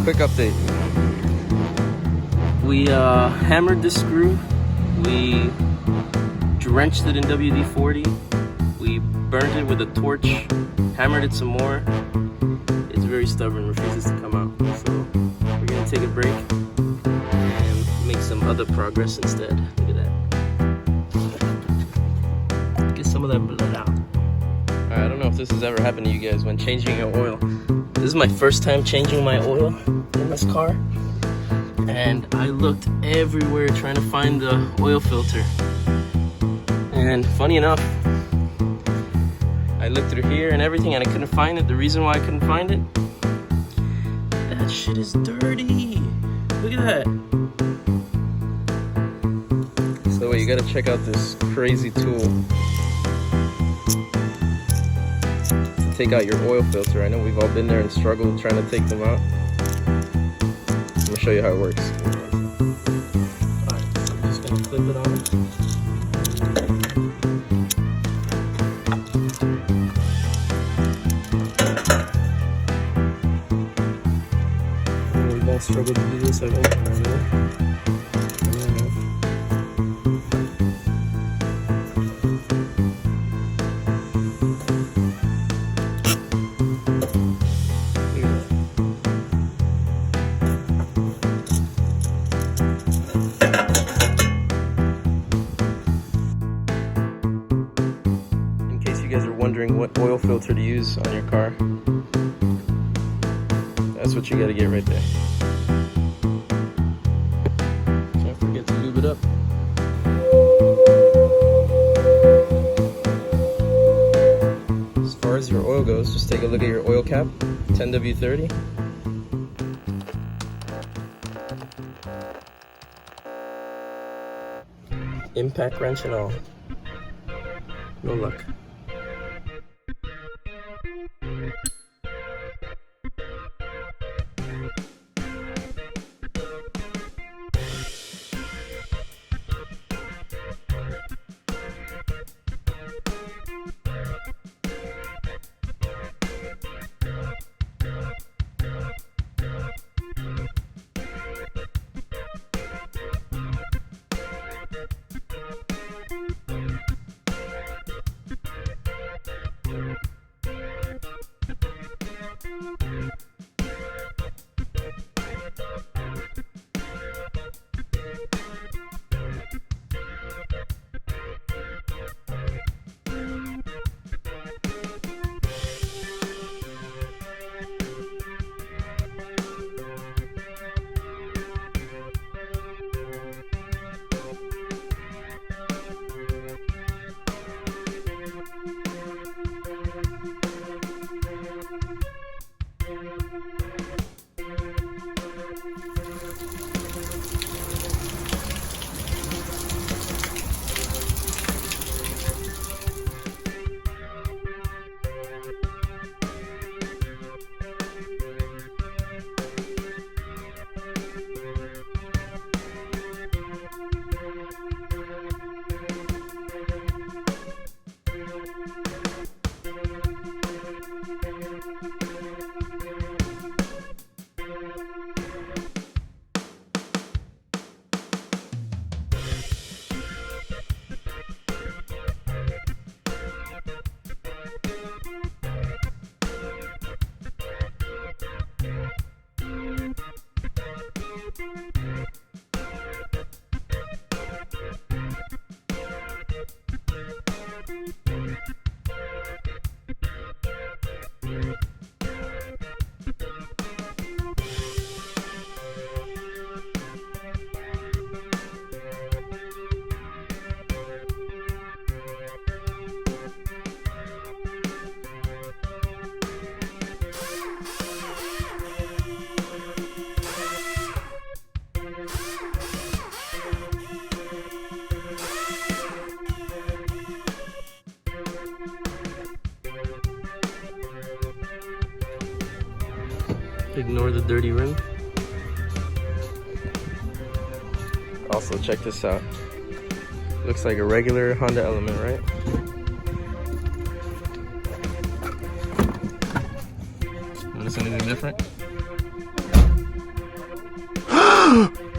quick update. We hammered this screw. We drenched it in WD-40. We burned it with a torch, hammered it some more. It's very stubborn, refuses to come out. So we're gonna take a break and make some other progress instead. Look at that. Get some of that blood out. Alright, I don't know if this has ever happened to you guys when changing your oil. This is my first time changing my oil in this car. And I looked everywhere trying to find the oil filter. And funny enough, I looked through here and everything and I couldn't find it. The reason why I couldn't find it, that shit is dirty. Look at that. So wait, you gotta check out this crazy tool to take out your oil filter. I know we've all been there and struggled trying to take them out. I'm gonna show you how it works. Alright, so I'm just gonna clip it on. We've all struggled to do this, I hope. You guys are wondering what oil filter to use on your car, that's what you got to get right there. Don't forget to lube it up. As far as your oil goes, just take a look at your oil cap, 10W30. Impact wrench and all. No luck. Ignore the dirty rim. Also, check this out. Looks like a regular Honda Element, right? Notice anything different? Ugh.